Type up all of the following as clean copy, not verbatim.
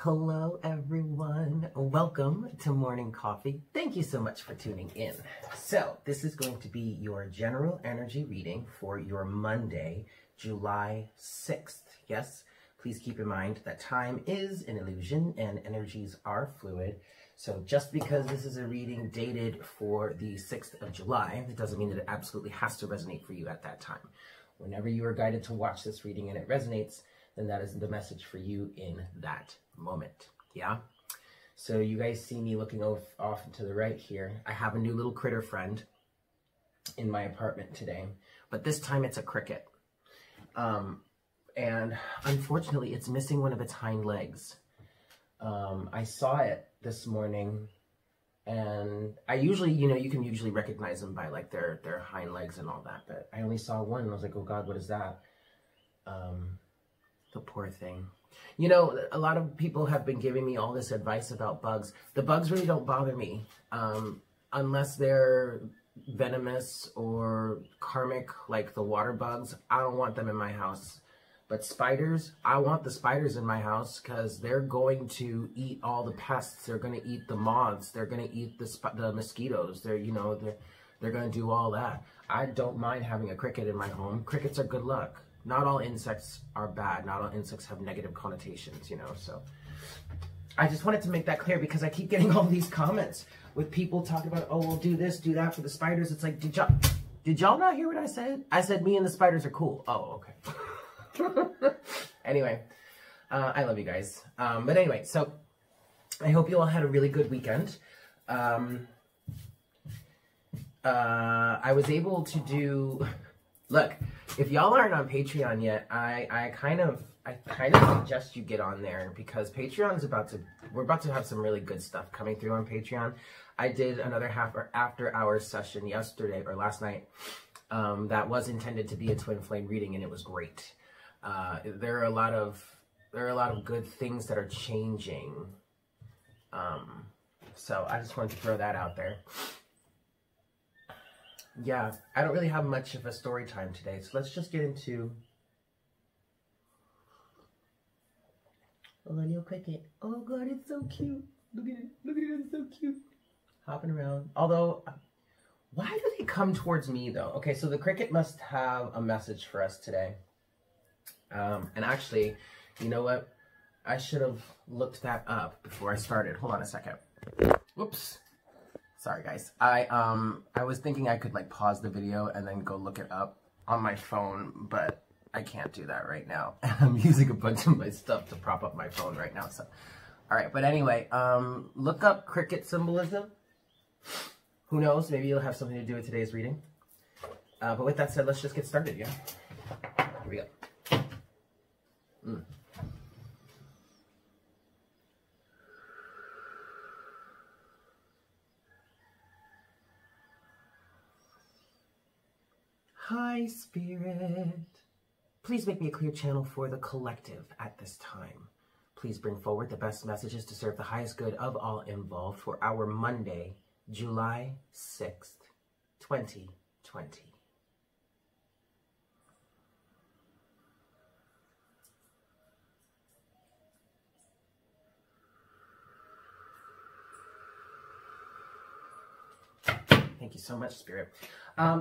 Hello everyone, welcome to Morning Coffee. Thank you so much for tuning in. So this is going to be your general energy reading for your Monday, July 6th. Yes, please keep in mind that time is an illusion and energies are fluid. So just because this is a reading dated for the 6th of July, it doesn't mean that it absolutely has to resonate for you at that time. Whenever you are guided to watch this reading and it resonates, then that is the message for you in that moment. Yeah. So you guys see me looking off to the right here. I have a new little critter friend in my apartment today, but this time it's a cricket. And unfortunately it's missing one of its hind legs. I saw it this morning, and I usually, you can usually recognize them by like their hind legs and all that, but I only saw one and I was like, oh God, what is that? The poor thing. A lot of people have been giving me all this advice about bugs. The bugs really don't bother me, unless they're venomous or karmic, like the water bugs. I don't want them in my house. But spiders, I want the spiders in my house because they're going to eat all the pests. They're going to eat the moths. They're going to eat the mosquitoes. They're going to do all that. I don't mind having a cricket in my home. Crickets are good luck. Not all insects are bad. Not all insects have negative connotations, so I just wanted to make that clear because I keep getting all these comments with people talking about, oh, we'll do this, do that for the spiders. It's like, did y'all not hear what I said? I said me and the spiders are cool. Oh, okay. Anyway, I love you guys. But anyway, so I hope you all had a really good weekend. I was able to do... Look, if y'all aren't on Patreon yet, I kind of suggest you get on there because Patreon's we're about to have some really good stuff coming through on Patreon. I did another after hours session yesterday or last night that was intended to be a twin flame reading, and it was great. There are a lot of good things that are changing. So I just wanted to throw that out there. Yeah, I don't really have much of a story time today, so let's just get into a little cricket. Oh God, it's so cute. Look at it, it's so cute. Hopping around. Although, why do they come towards me though? Okay, so the cricket must have a message for us today. And actually, you know what? I should have looked that up before I started. Hold on a second. Whoops. Sorry guys, I was thinking I could like pause the video and then go look it up on my phone, but I can't do that right now. I'm using a bunch of my stuff to prop up my phone right now, so. Alright, but anyway, look up cricket symbolism. Who knows, maybe it'll have something to do with today's reading. But with that said, let's just get started, yeah? Here we go. Hi, Spirit. Please make me a clear channel for the collective at this time. Please bring forward the best messages to serve the highest good of all involved for our Monday, July 6th, 2020. Thank you so much, Spirit.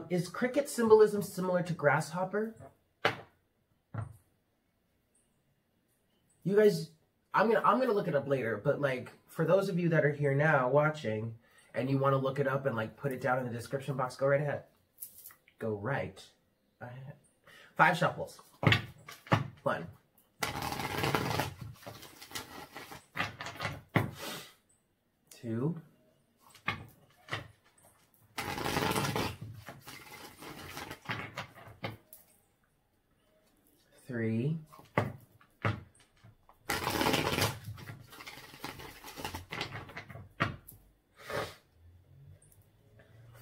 Is cricket symbolism similar to grasshopper? You guys, I'm gonna look it up later, but like for those of you that are here now watching and you want to look it up and like put it down in the description box, go right ahead. Go right ahead. 5 shuffles. 1. 2. 3.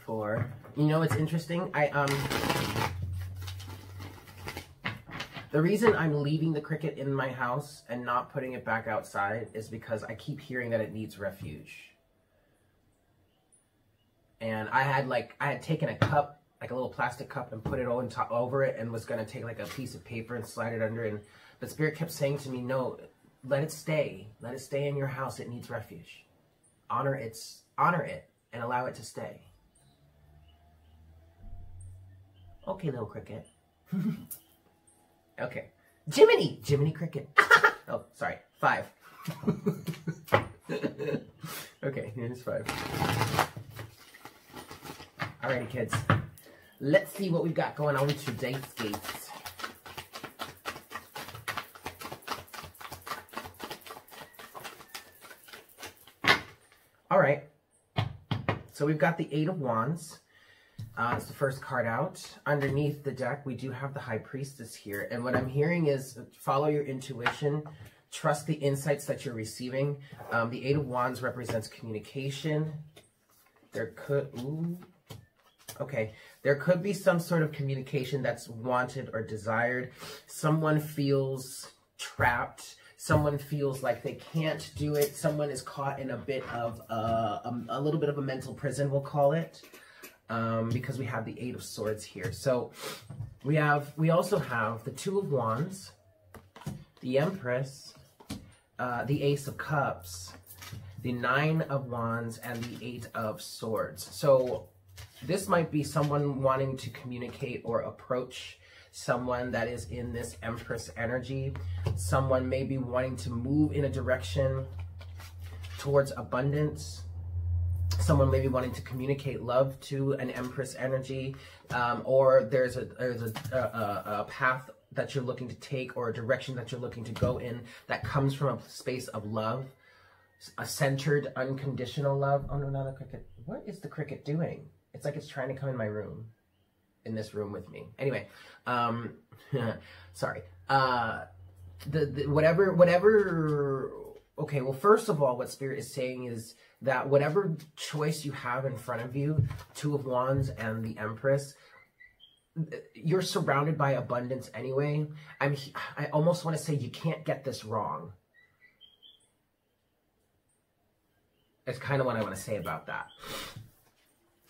4. You know what's interesting? The reason I'm leaving the cricket in my house and not putting it back outside is because I keep hearing that it needs refuge. And I had taken a cup, like a little plastic cup, and put it over it and was going to take like a piece of paper and slide it under. But Spirit kept saying to me, no, let it stay. Let it stay in your house. It needs refuge. Honor it and allow it to stay. Okay, little cricket. Okay. Jiminy Cricket. Oh, sorry. 5. Okay, here's 5. Alrighty, kids. Let's see what we've got going on with today's gates. Alright. So we've got the 8 of Wands. It's the first card out. Underneath the deck, we do have the High Priestess here. And what I'm hearing is follow your intuition. Trust the insights that you're receiving. The 8 of Wands represents communication. There could be some sort of communication that's wanted or desired. Someone feels trapped. Someone feels like they can't do it. Someone is caught in a bit of a little bit of a mental prison, we'll call it. Because we have the 8 of Swords here. So we also have the 2 of Wands, the Empress, the Ace of Cups, the 9 of Wands, and the 8 of Swords. So this might be someone wanting to communicate or approach someone that is in this Empress energy. Someone may be wanting to move in a direction towards abundance. Someone may be wanting to communicate love to an Empress energy, or there's a path that you're looking to take or a direction that you're looking to go in that comes from a space of love, a centered, unconditional love. Oh no, not the cricket. What is the cricket doing? It's like it's trying to come in my room, in this room with me. Anyway, sorry. Whatever. Okay, well, first of all, what Spirit is saying is that whatever choice you have in front of you, 2 of Wands and the Empress, you're surrounded by abundance anyway. I almost want to say you can't get this wrong. It's kind of what I want to say about that.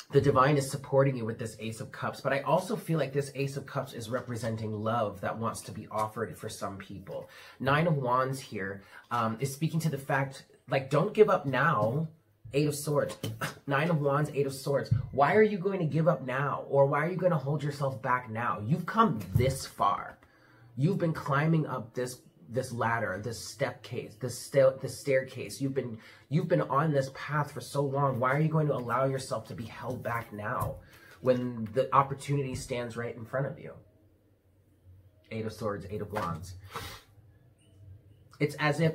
The divine is supporting you with this Ace of Cups, but I also feel like this Ace of Cups is representing love that wants to be offered for some people. 9 of Wands here is speaking to the fact, like, don't give up now. 8 of Swords. 9 of Wands, 8 of Swords. Why are you going to give up now? Or why are you going to hold yourself back now? You've come this far. You've been climbing up this ladder, this staircase. You've been on this path for so long. Why are you going to allow yourself to be held back now when the opportunity stands right in front of you? 8 of Swords, 8 of Wands. It's as if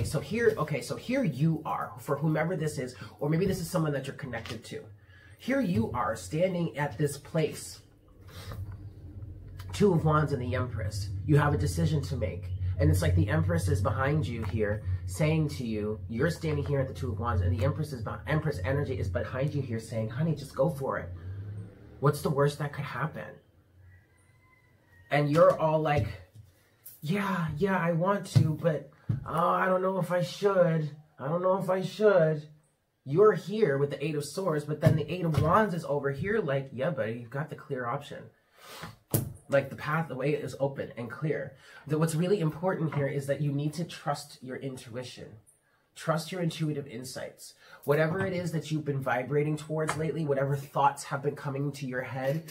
so here you are, for whomever this is, or maybe this is someone that you're connected to. Here you are standing at this place. 2 of Wands and the Empress. You have a decision to make. And it's like the Empress is behind you here, saying to you, you're standing here at the 2 of Wands, and the Empress energy is behind you here saying, honey, just go for it. What's the worst that could happen? And you're all like, yeah, I want to, but I don't know if I should. You're here with the 8 of Swords, but then the 8 of Wands is over here like, yeah, buddy, you've got the clear option. Like the path, the way is open and clear. What's really important here is that you need to trust your intuition. Trust your intuitive insights. Whatever it is that you've been vibrating towards lately, whatever thoughts have been coming to your head,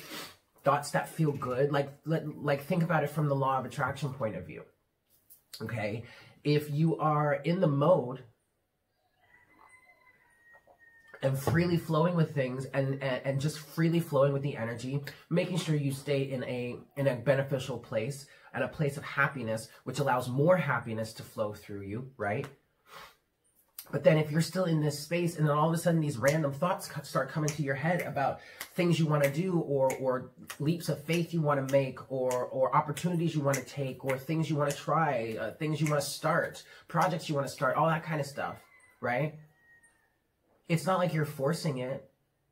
thoughts that feel good, like think about it from the law of attraction point of view. Okay? If you are in the mode and freely flowing with things and just freely flowing with the energy, making sure you stay in a beneficial place and a place of happiness, which allows more happiness to flow through you, right? But then if you're still in this space and then all of a sudden these random thoughts start coming to your head about things you want to do or leaps of faith you want to make or opportunities you want to take or things you want to try, things you want to start, projects you want to start, all that kind of stuff, right? It's not like you're forcing it.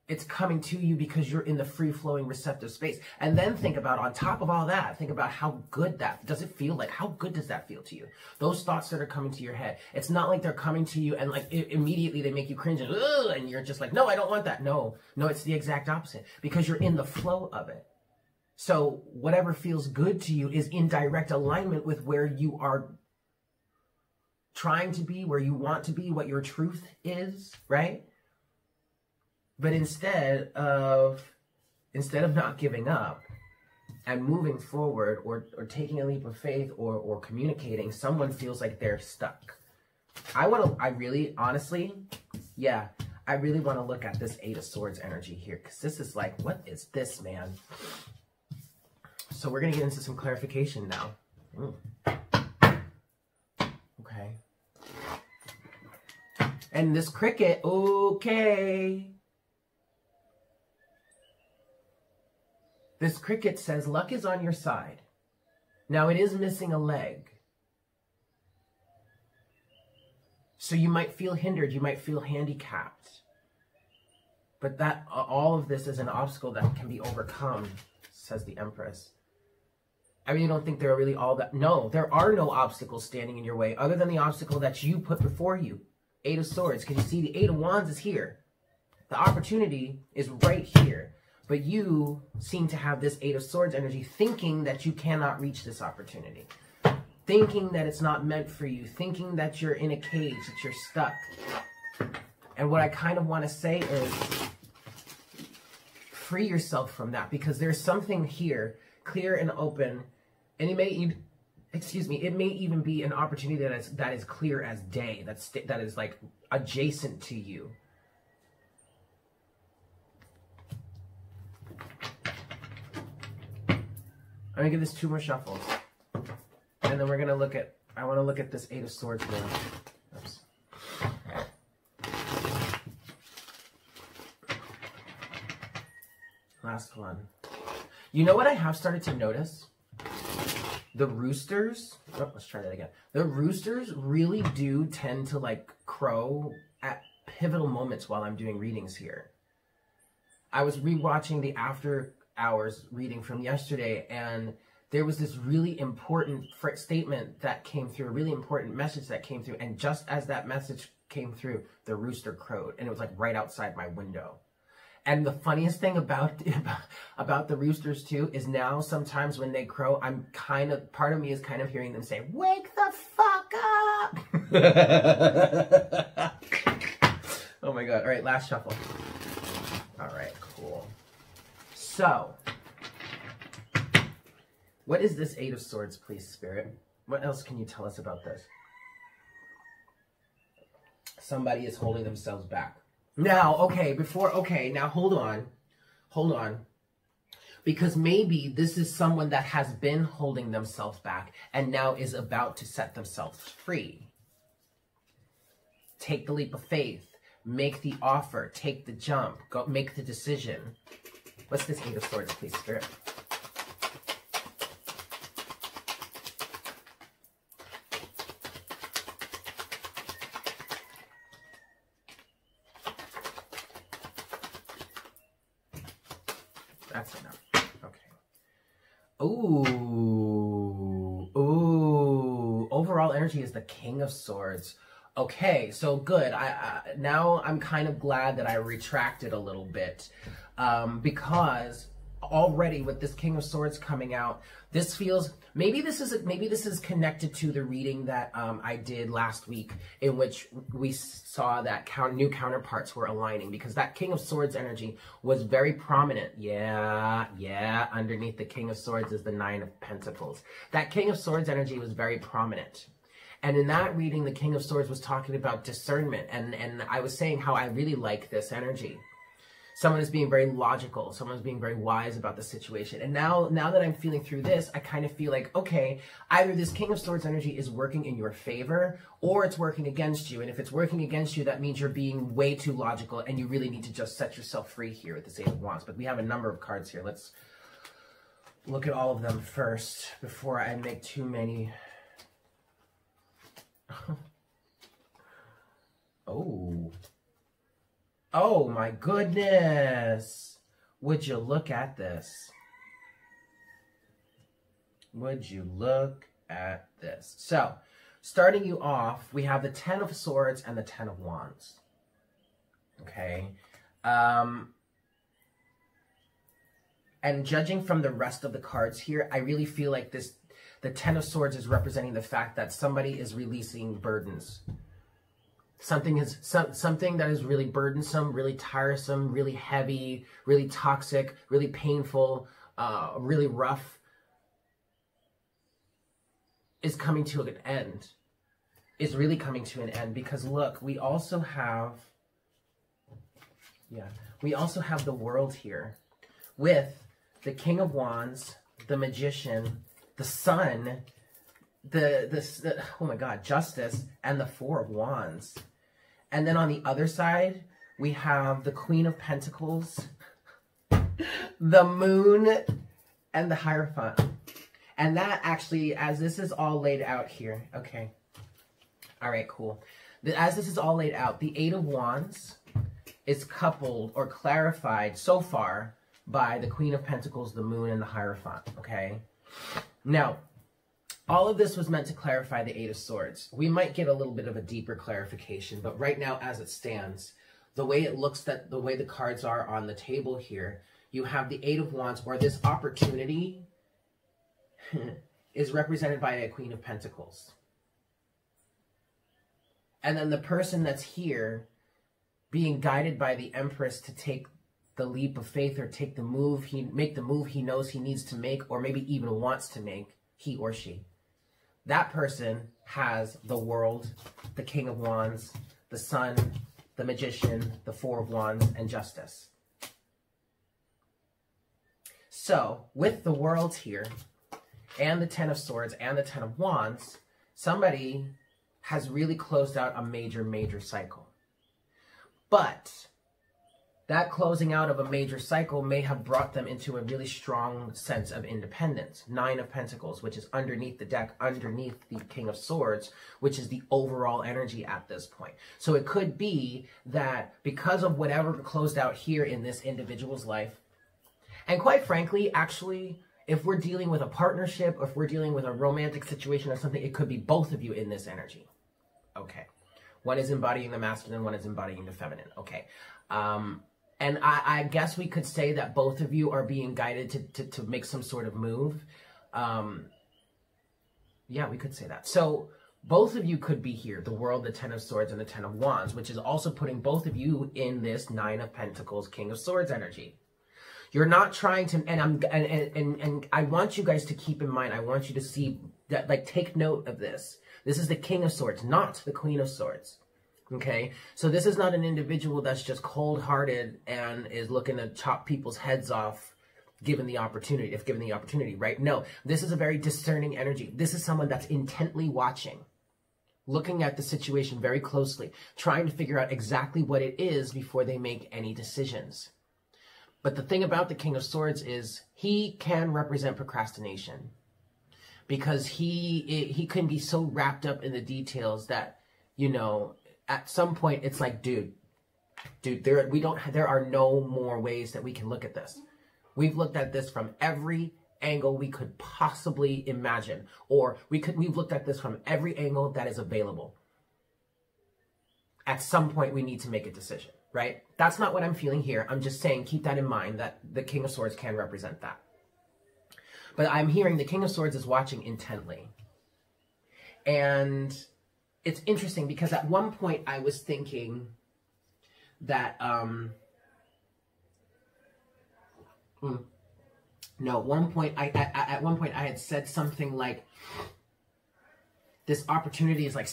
It's coming to you because you're in the free-flowing receptive space. And then think about, on top of all that, think about how good that, does it feel like? How good does that feel to you? Those thoughts that are coming to your head. It's not like they're coming to you and like immediately they make you cringe and, ugh, and you're just like, no, I don't want that. No, it's the exact opposite because you're in the flow of it. So whatever feels good to you is in direct alignment with where you are trying to be, where you want to be, what your truth is, right? But instead of not giving up and moving forward, or taking a leap of faith, or communicating, someone feels like they're stuck. I really want to look at this Eight of Swords energy here, because this is like, what is this, man? So we're going to get into some clarification now. Okay. And this cricket, okay. This cricket says luck is on your side. Now, it is missing a leg. So you might feel hindered, you might feel handicapped. But that all of this is an obstacle that can be overcome, says the Empress. I really don't think there are really all that. No, there are no obstacles standing in your way other than the obstacle that you put before you. Eight of Swords. Can you see the Eight of Wands is here? The opportunity is right here. But you seem to have this Eight of Swords energy, thinking that you cannot reach this opportunity. Thinking that it's not meant for you. Thinking that you're in a cage, that you're stuck. And what I kind of want to say is, free yourself from that, because there's something here, clear and open, and it may even be an opportunity that is clear as day, that is like adjacent to you. I'm gonna give this 2 more shuffles, and then we're gonna look at. I want to look at this Eight of Swords now. Oops. Last one. You know what I have started to notice? The roosters. Oh, let's try that again. The roosters really do tend to like crow at pivotal moments while I'm doing readings here. I was rewatching the After Hours reading from yesterday, and there was this really important statement that came through, a really important message that came through, and just as that message came through, the rooster crowed, and it was like right outside my window. And the funniest thing about the roosters too is now sometimes when they crow, part of me is kind of hearing them say, "Wake the fuck up!" Oh my God! All right, last shuffle. All right, cool. So, what is this Eight of Swords, please, Spirit? What else can you tell us about this? Somebody is holding themselves back. Now, now hold on. Because maybe this is someone that has been holding themselves back and now is about to set themselves free. Take the leap of faith. Make the offer. Take the jump. Go make the decision. What's this Eight of Swords, please, Spirit? That's enough. Okay. Ooh. Overall energy is the King of Swords. Okay, so good. Now I'm kind of glad that I retracted a little bit, because already with this King of Swords coming out, this feels, maybe this is connected to the reading that I did last week, in which we saw that new counterparts were aligning, because that King of Swords energy was very prominent. Yeah, underneath the King of Swords is the Nine of Pentacles. That King of Swords energy was very prominent. And in that reading, the King of Swords was talking about discernment, and I was saying how I really like this energy. Someone is being very logical. Someone is being very wise about the situation. And now that I'm feeling through this, I kind of feel like, okay, either this King of Swords energy is working in your favor, or it's working against you. And if it's working against you, that means you're being way too logical, and you really need to just set yourself free here with this Eight of Wands. But we have a number of cards here. Let's look at all of them first before I make too many. Oh my goodness. Would you look at this? Would you look at this? So, starting you off, we have the Ten of Swords and the Ten of Wands. Okay. And judging from the rest of the cards here, I really feel like The Ten of Swords is representing the fact that somebody is releasing burdens. Something that is really burdensome, really tiresome, really heavy, really toxic, really painful, really rough, is coming to an end. Is really coming to an end, because look, we also have the World here with the King of Wands, the Magician, the Sun, the oh my God, Justice, and the Four of Wands. And then on the other side, we have the Queen of Pentacles, the Moon, and the Hierophant. And that actually, as this is all laid out here, okay. All right, cool. As this is all laid out, the Eight of Wands is coupled or clarified so far by the Queen of Pentacles, the Moon, and the Hierophant, okay? Now, all of this was meant to clarify the Eight of Swords. We might get a little bit of a deeper clarification, but right now, as it stands, the way it looks, that the way the cards are on the table here, you have the Eight of Wands, or this opportunity is represented by a Queen of Pentacles. And then the person that's here being guided by the Empress to take the leap of faith, or take the move, make the move he knows he needs to make, or maybe even wants to make, he or she. That person has the World, the King of Wands, the Sun, the Magician, the Four of Wands, and Justice. So, with the World here, and the Ten of Swords, and the Ten of Wands, somebody has really closed out a major, major cycle. But that closing out of a major cycle may have brought them into a really strong sense of independence. Nine of Pentacles, which is underneath the deck, underneath the King of Swords, which is the overall energy at this point. So it could be that because of whatever closed out here in this individual's life, and quite frankly, actually, if we're dealing with a partnership, or if we're dealing with a romantic situation or something, it could be both of you in this energy. Okay. One is embodying the masculine, one is embodying the feminine. Okay. And I guess we could say that both of you are being guided to make some sort of move. Yeah, we could say that. So both of you could be here, the World, the Ten of Swords, and the Ten of Wands, which is also putting both of you in this Nine of Pentacles, King of Swords energy. You're not trying to, and I want you guys to keep in mind, I want you to see that, like, take note of this. This is the King of Swords, not the Queen of Swords. Okay, so this is not an individual that's just cold-hearted and is looking to chop people's heads off given the opportunity, if given the opportunity, right? No, this is a very discerning energy. This is someone that's intently watching, looking at the situation very closely, trying to figure out exactly what it is before they make any decisions. But the thing about the King of Swords is he can represent procrastination, because he can be so wrapped up in the details that, you know, at some point it's like, dude, there are no more ways that we can look at this. We've looked at this from every angle we could possibly imagine, or we've looked at this from every angle that is available. At some point we need to make a decision, right? That's not what I'm feeling here. I'm just saying, keep that in mind, that the King of Swords can represent that. But I'm hearing the King of Swords is watching intently. And it's interesting because at one point I was thinking that, at one point I had said something like, this opportunity is like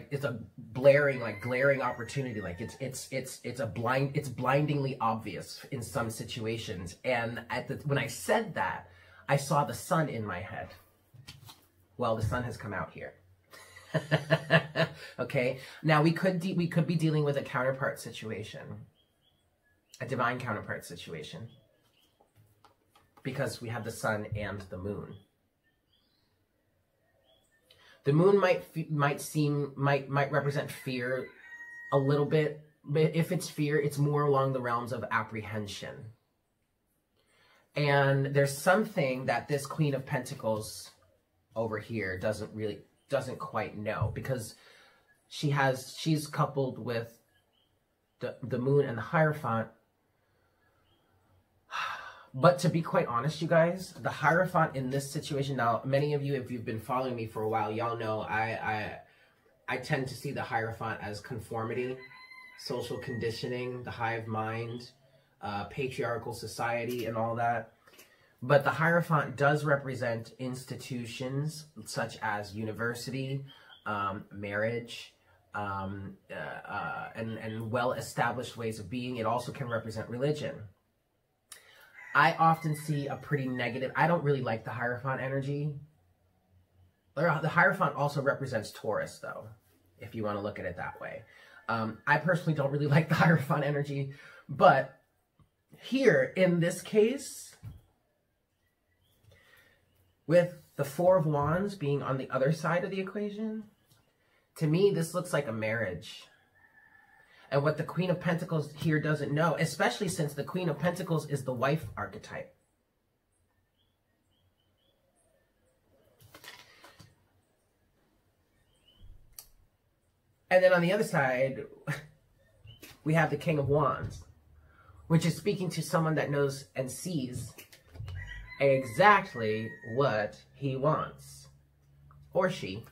it's a glaring opportunity. Like it's blindingly obvious in some situations. And when I said that, I saw the sun in my head. Well, the sun has come out here. Okay. Now we could be dealing with a counterpart situation, a divine counterpart situation, because we have the sun and the moon. The moon might represent fear a little bit, but if it's fear, it's more along the realms of apprehension. And there's something that this Queen of Pentacles over here doesn't quite know, because she's coupled with the moon and the Hierophant, But to be quite honest, you guys, the Hierophant in this situation, now, many of you, if you've been following me for a while, y'all know I tend to see the Hierophant as conformity, social conditioning, the hive mind, patriarchal society, and all that. But the Hierophant does represent institutions such as university, marriage, and well-established ways of being. It also can represent religion. I often see a pretty negative, I don't really like the Hierophant energy. The Hierophant also represents Taurus, though, if you want to look at it that way. I personally don't really like the Hierophant energy, but here, in this case, with the Four of Wands being on the other side of the equation, to me, this looks like a marriage. And what the Queen of Pentacles here doesn't know, especially since the Queen of Pentacles is the wife archetype. And then on the other side, we have the King of Wands, which is speaking to someone that knows and sees exactly what he wants. Or she.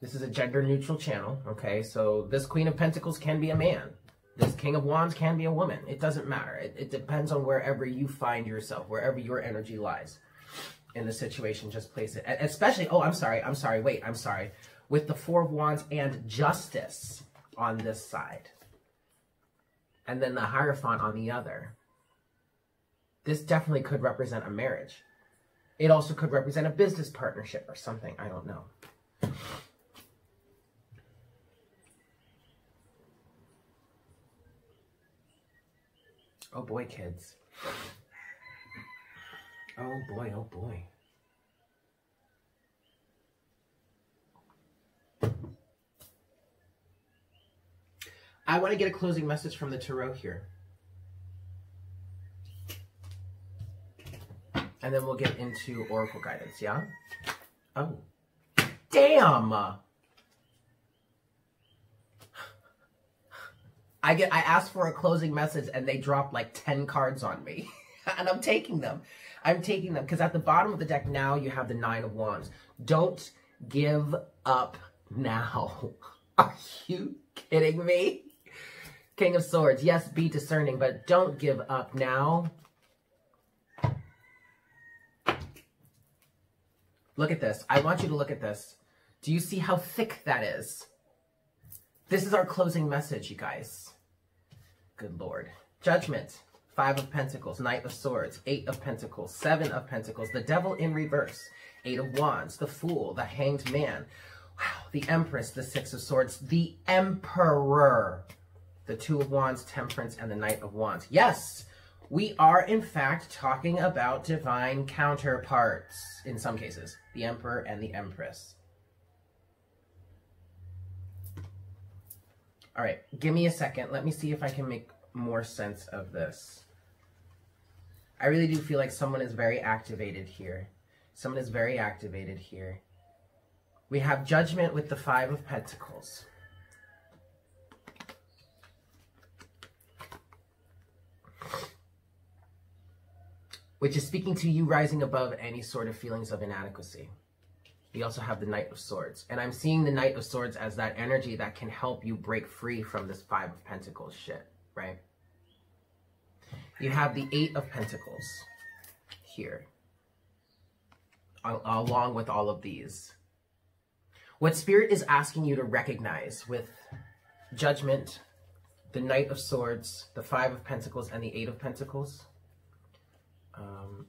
This is a gender-neutral channel, okay? So this Queen of Pentacles can be a man. This King of Wands can be a woman. It doesn't matter. It depends on wherever you find yourself, wherever your energy lies in the situation. Just place it. Especially, oh, I'm sorry. With the Four of Wands and Justice on this side. And then the Hierophant on the other. This definitely could represent a marriage. It also could represent a business partnership or something. I don't know. Oh boy, kids. Oh boy, oh boy. I want to get a closing message from the Tarot here. And then we'll get into Oracle guidance, yeah? Oh. Damn! I asked for a closing message and they dropped like 10 cards on me. And I'm taking them. I'm taking them because at the bottom of the deck now you have the Nine of Wands. Don't give up now. Are you kidding me? King of Swords. Yes, be discerning, but don't give up now. Look at this. I want you to look at this. Do you see how thick that is? This is our closing message, you guys. Good Lord. Judgment. Five of Pentacles. Knight of Swords. Eight of Pentacles. Seven of Pentacles. The Devil in reverse. Eight of Wands. The Fool. The Hanged Man. Wow. The Empress. The Six of Swords. The Emperor. The Two of Wands. Temperance. And the Knight of Wands. Yes! We are, in fact, talking about divine counterparts, in some cases. The Emperor and the Empress. All right, give me a second. Let me see if I can make more sense of this. I really do feel like someone is very activated here. Someone is very activated here. We have Judgment with the Five of Pentacles. Which is speaking to you rising above any sort of feelings of inadequacy. We also have the Knight of Swords. And I'm seeing the Knight of Swords as that energy that can help you break free from this Five of Pentacles shit, right? You have the Eight of Pentacles here, along with all of these. What Spirit is asking you to recognize with Judgment, the Knight of Swords, the Five of Pentacles, and the Eight of Pentacles.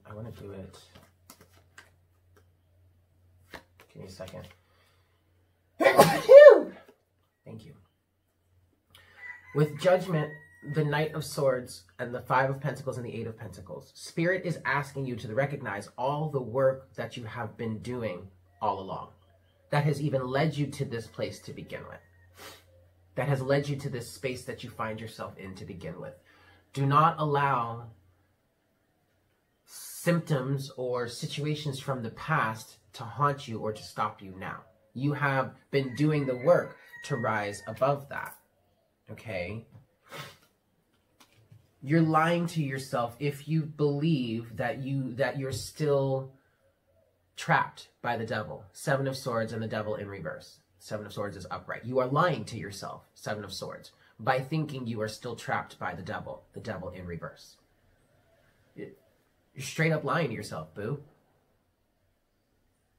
I want to do it. Give me a second. Thank you. With Judgment, the Knight of Swords, and the Five of Pentacles, and the Eight of Pentacles, Spirit is asking you to recognize all the work that you have been doing all along. That has even led you to this place to begin with. That has led you to this space that you find yourself in to begin with. Do not allow symptoms or situations from the past to haunt you or to stop you now. You have been doing the work to rise above that. Okay? You're lying to yourself if you believe that you're still trapped by the devil. Seven of Swords and the devil in reverse. Seven of Swords is upright. You are lying to yourself, Seven of Swords, by thinking you are still trapped by the devil in reverse. You're straight up lying to yourself, boo.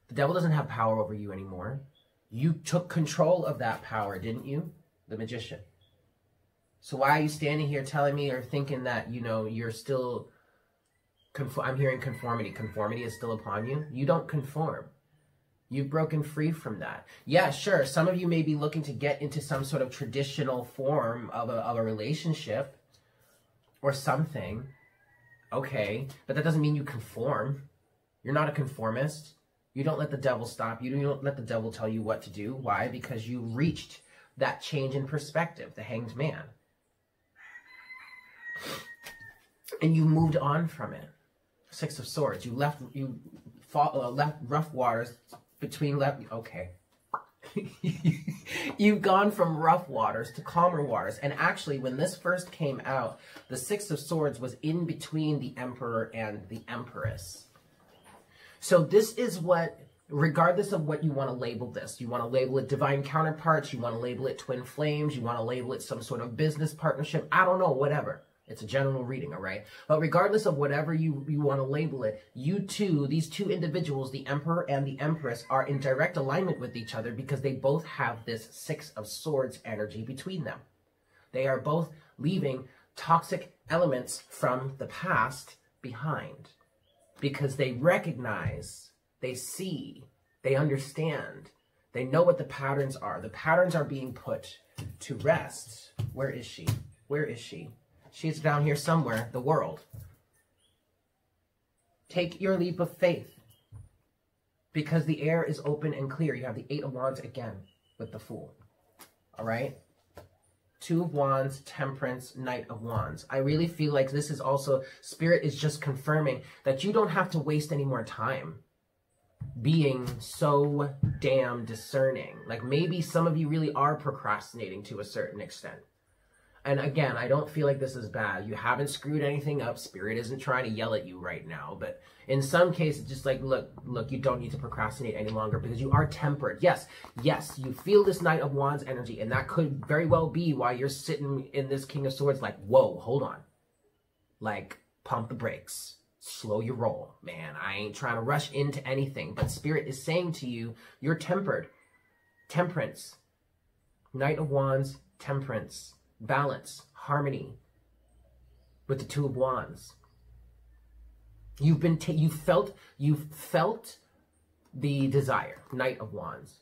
The devil doesn't have power over you anymore. You took control of that power, didn't you? The Magician. So why are you standing here telling me or thinking that, you know, you're still... I'm hearing conformity. Conformity is still upon you. You don't conform. You've broken free from that. Yeah, sure. Some of you may be looking to get into some sort of traditional form of a relationship or something. Okay, but that doesn't mean you conform. You're not a conformist. You don't let the devil stop you. You don't let the devil tell you what to do. Why? Because you reached that change in perspective, the Hanged Man. And you moved on from it. Six of Swords. You left rough waters between okay. You've gone from rough waters to calmer waters. And actually, when this first came out, the Six of Swords was in between the Emperor and the Empress. So this is what, regardless of what you want to label this, you want to label it divine counterparts, you want to label it twin flames, you want to label it some sort of business partnership, I don't know, whatever. It's a general reading, all right? But regardless of whatever you want to label it, you two, these two individuals, the Emperor and the Empress, are in direct alignment with each other because they both have this Six of Swords energy between them. They are both leaving toxic elements from the past behind because they recognize, they see, they understand, they know what the patterns are. The patterns are being put to rest. Where is she? Where is she? She's down here somewhere, the world. Take your leap of faith because the air is open and clear. You have the Eight of Wands again with the Fool. All right? Two of Wands, Temperance, Knight of Wands. I really feel like this is also, Spirit is just confirming that you don't have to waste any more time being so damn discerning. Like maybe some of you really are procrastinating to a certain extent. And again, I don't feel like this is bad. You haven't screwed anything up. Spirit isn't trying to yell at you right now. But in some cases, just like, look, you don't need to procrastinate any longer because you are tempered. Yes, you feel this Knight of Wands energy. And that could very well be why you're sitting in this King of Swords like, whoa, hold on. Like, pump the brakes. Slow your roll, man. I ain't trying to rush into anything. But Spirit is saying to you, you're tempered. Temperance. Knight of Wands, Temperance. Balance, harmony with the Two of Wands. You've felt the desire, Knight of Wands.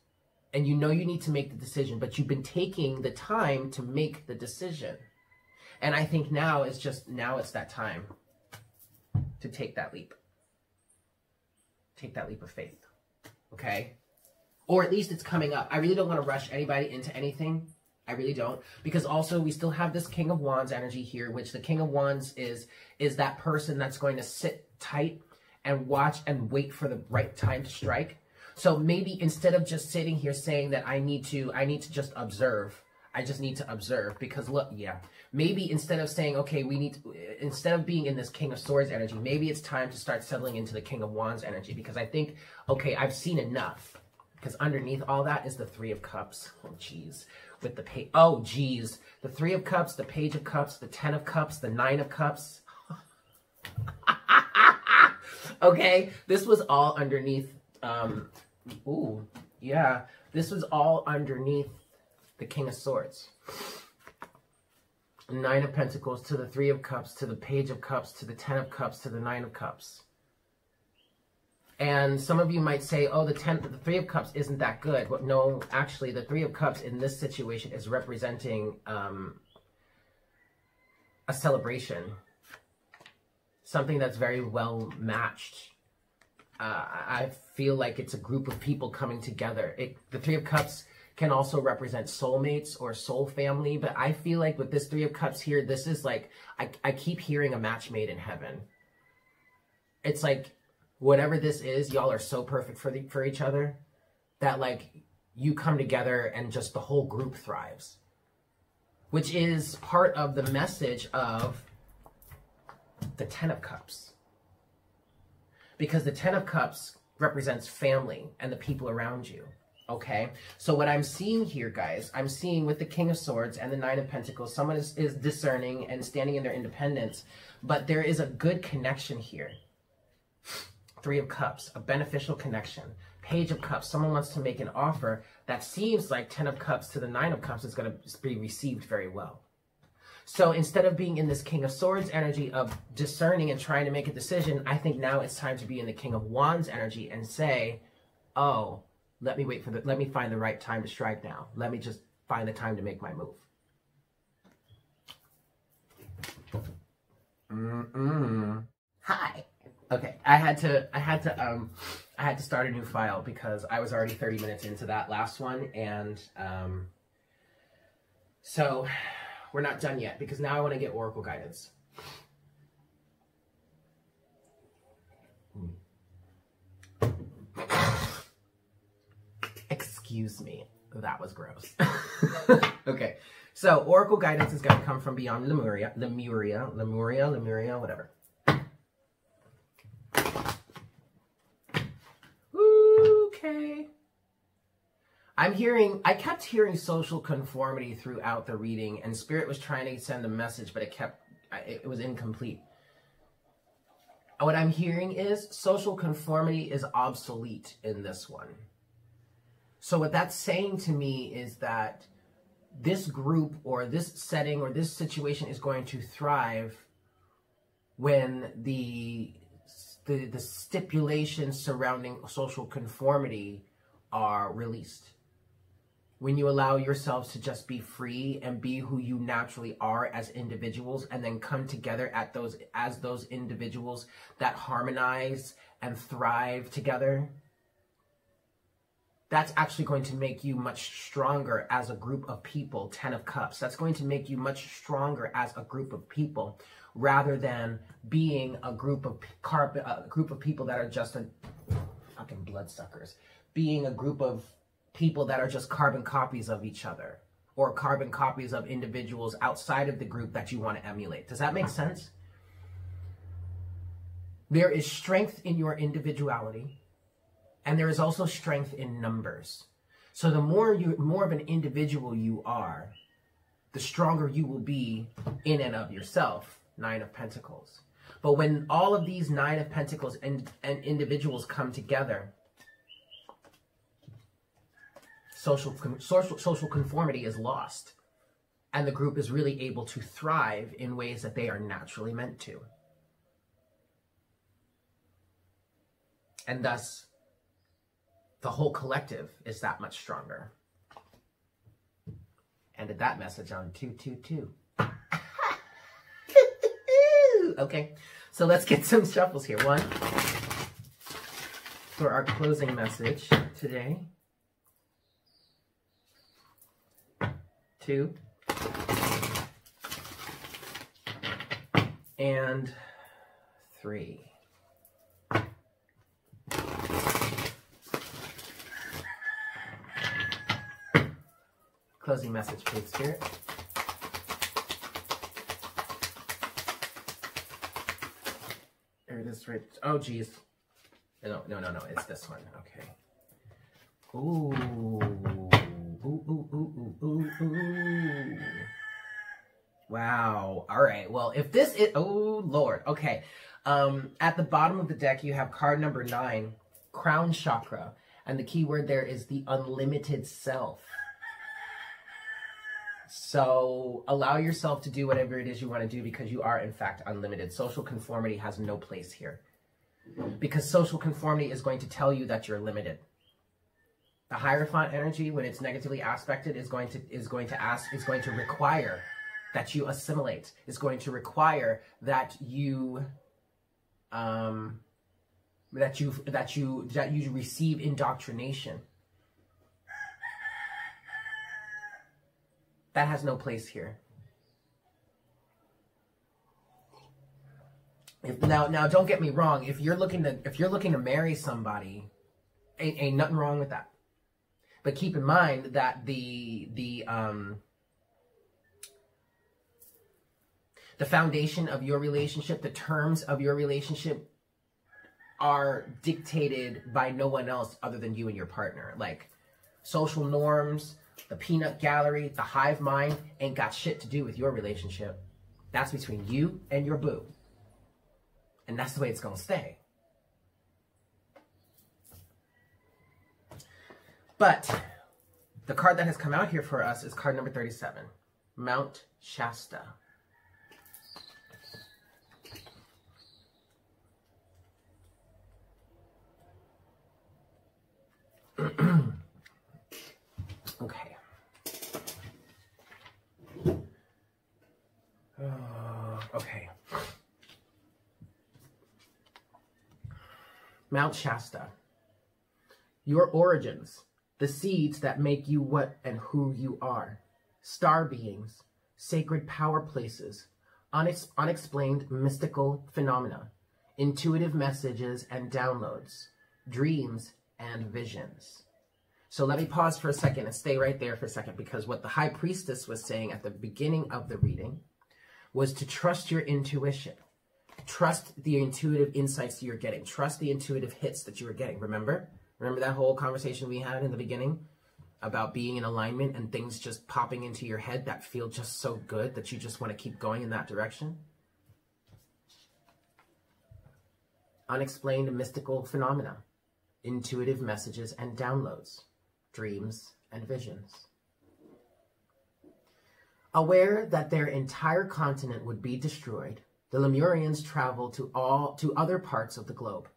And you know you need to make the decision, but you've been taking the time to make the decision. And I think now it's that time to take that leap. Take that leap of faith. Okay? Or at least it's coming up. I really don't want to rush anybody into anything. I really don't. Because also we still have this King of Wands energy here, which the King of Wands is that person that's going to sit tight and watch and wait for the right time to strike. So maybe instead of just sitting here saying that I need to just observe, I just need to observe because look, yeah. Maybe instead of saying, okay, instead of being in this King of Swords energy, maybe it's time to start settling into the King of Wands energy because I think, okay, I've seen enough. Because underneath all that is the Three of Cups. Oh, geez. With the the Three of Cups, the Page of Cups, the 10 of Cups, the 9 of Cups. Okay, this was all underneath, this was all underneath the King of Swords. 9 of Pentacles to the 3 of Cups, to the Page of Cups, to the 10 of Cups, to the 9 of Cups. And some of you might say, oh, the 3 of Cups isn't that good. But no, actually, the 3 of Cups in this situation is representing a celebration. Something that's very well matched. I feel like it's a group of people coming together. The 3 of Cups can also represent soulmates or soul family. But I feel like with this 3 of Cups here, this is like, I keep hearing a match made in heaven. It's like, whatever this is, y'all are so perfect for each other that like you come together and just the whole group thrives. Which is part of the message of the Ten of Cups. Because the Ten of Cups represents family and the people around you. Okay, so what I'm seeing here, guys, I'm seeing with the King of Swords and the Nine of Pentacles, someone is discerning and standing in their independence, but there is a good connection here. Three of Cups, a beneficial connection. Page of Cups, someone wants to make an offer that seems like Ten of Cups to the Nine of Cups is going to be received very well. So instead of being in this King of Swords energy of discerning and trying to make a decision, I think now it's time to be in the King of Wands energy and say, oh, let me find the right time to strike now. Let me just find the time to make my move. Hi. Okay, I had to start a new file because I was already 30 minutes into that last one, and so we're not done yet because now I want to get oracle guidance. Excuse me, that was gross. Okay, so oracle guidance is going to come from beyond Lemuria, whatever. Okay. I kept hearing social conformity throughout the reading, and Spirit was trying to send a message, but it was incomplete. What I'm hearing is social conformity is obsolete in this one. So what that's saying to me is that this group or this setting or this situation is going to thrive when the stipulations surrounding social conformity are released. When you allow yourselves to just be free and be who you naturally are as individuals, and then come together as those individuals that harmonize and thrive together, that's actually going to make you much stronger as a group of people. Ten of Cups. That's going to make you much stronger as a group of people, rather than being a group of people that are just fucking bloodsuckers. Being a group of people that are just carbon copies of each other, or carbon copies of individuals outside of the group that you want to emulate. Does that make sense? There is strength in your individuality. And there is also strength in numbers. So the more of an individual you are, the stronger you will be in and of yourself. Nine of Pentacles. But when all of these Nine of Pentacles and individuals come together, social conformity is lost. And the group is really able to thrive in ways that they are naturally meant to. And thus, the whole collective is that much stronger. Ended that message on 222. Okay, so let's get some shuffles here. One, for our closing message today. Two, and three. Closing message, please, Spirit. There it is, right? Oh, geez. No, it's this one. Okay. Ooh. Ooh. Wow. All right. Well, if this is... Oh, Lord. Okay. At the bottom of the deck, you have card number 9, Crown Chakra. And the key word there is the unlimited self. So allow yourself to do whatever it is you want to do, because you are, in fact, unlimited. Social conformity has no place here, because social conformity is going to tell you that you're limited. The Hierophant energy, when it's negatively aspected, is going to require that you assimilate. It's going to require that you receive indoctrination. That has no place here. Now, don't get me wrong. If you're looking to marry somebody, ain't nothing wrong with that. But keep in mind that the The foundation of your relationship, the terms of your relationship are dictated by no one else other than you and your partner. Like social norms, the peanut gallery, the hive mind ain't got shit to do with your relationship. That's between you and your boo. And that's the way it's gonna stay. But the card that has come out here for us is card number 37, Mount Shasta. Okay. Okay. Mount Shasta. Your origins, the seeds that make you what and who you are. Star beings, sacred power places, unexplained mystical phenomena, intuitive messages and downloads, dreams and visions. So let me pause for a second and stay right there for a second, because what the High Priestess was saying at the beginning of the reading was to trust your intuition. Trust the intuitive insights you're getting. Trust the intuitive hits that you were getting. Remember that whole conversation we had in the beginning about being in alignment and things just popping into your head that feel just so good that you just want to keep going in that direction? Unexplained mystical phenomena, intuitive messages and downloads, dreams and visions. Aware that their entire continent would be destroyed, the Lemurians traveled to other parts of the globe.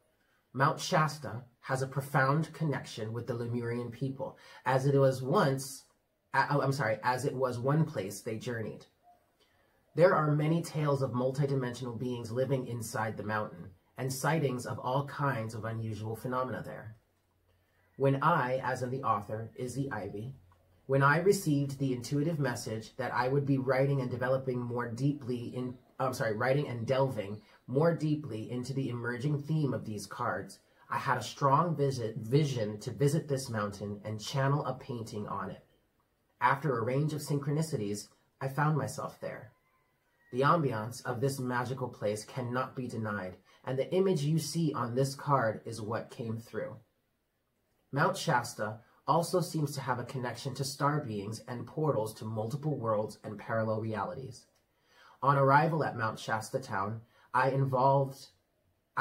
Mount Shasta has a profound connection with the Lemurian people, as it was one place they journeyed. There are many tales of multidimensional beings living inside the mountain, and sightings of all kinds of unusual phenomena there. When I, as in the author, Izzy Ivy, when I received the intuitive message that I would be writing and delving more deeply into the emerging theme of these cards, I had a strong vision to visit this mountain and channel a painting on it. After a range of synchronicities, I found myself there. The ambiance of this magical place cannot be denied, and the image you see on this card is what came through. Mount Shasta also seems to have a connection to star beings and portals to multiple worlds and parallel realities. On arrival at Mount Shasta town, I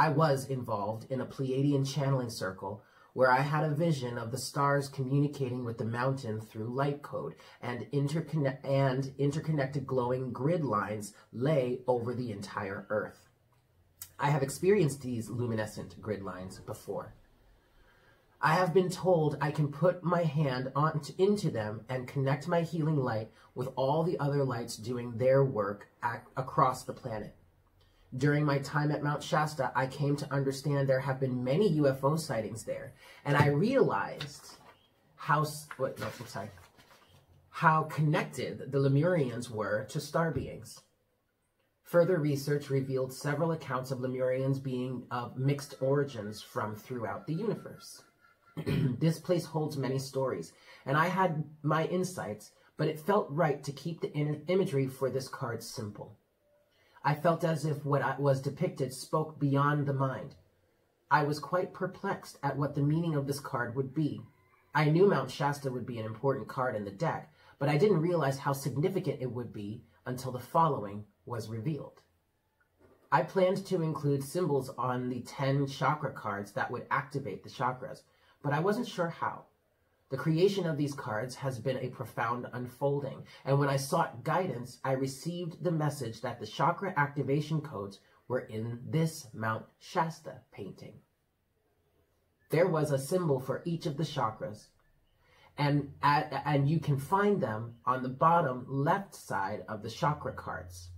was involved in a Pleiadian channeling circle where I had a vision of the stars communicating with the mountain through light code, and interconnected glowing grid lines lay over the entire earth. I have experienced these luminescent grid lines before. I have been told I can put my hand into them and connect my healing light with all the other lights doing their work across the planet. During my time at Mount Shasta, I came to understand there have been many UFO sightings there, and I realized how connected the Lemurians were to star beings. Further research revealed several accounts of Lemurians being of mixed origins from throughout the universe. This place holds many stories, and I had my insights, but it felt right to keep the imagery for this card simple. I felt as if what was depicted spoke beyond the mind. I was quite perplexed at what the meaning of this card would be. I knew Mount Shasta would be an important card in the deck, but I didn't realize how significant it would be until the following was revealed. I planned to include symbols on the 10 chakra cards that would activate the chakras, but I wasn't sure how. The creation of these cards has been a profound unfolding, and when I sought guidance, I received the message that the chakra activation codes were in this Mount Shasta painting. There was a symbol for each of the chakras, and you can find them on the bottom left side of the chakra cards.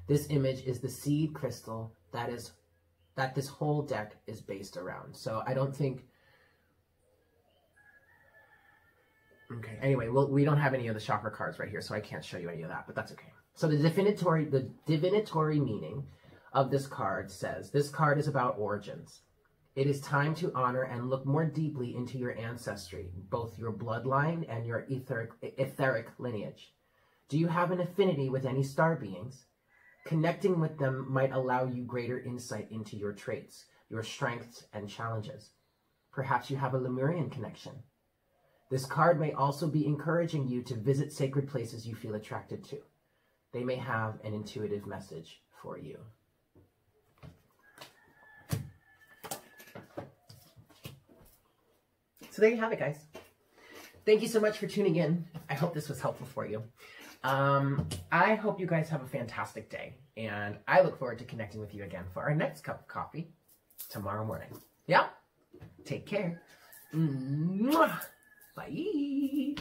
This image is the seed crystal that this whole deck is based around. So I don't think... Okay, anyway, well, we don't have any of the chakra cards right here, so I can't show you any of that, but that's okay. So the divinatory meaning of this card says, this card is about origins. It is time to honor and look more deeply into your ancestry, both your bloodline and your etheric lineage. Do you have an affinity with any star beings? Connecting with them might allow you greater insight into your traits, your strengths, and challenges. Perhaps you have a Lemurian connection. This card may also be encouraging you to visit sacred places you feel attracted to. They may have an intuitive message for you. So there you have it, guys. Thank you so much for tuning in. I hope this was helpful for you. I hope you guys have a fantastic day, and I look forward to connecting with you again for our next cup of coffee tomorrow morning. Yeah? Take care. Mwah. Bye.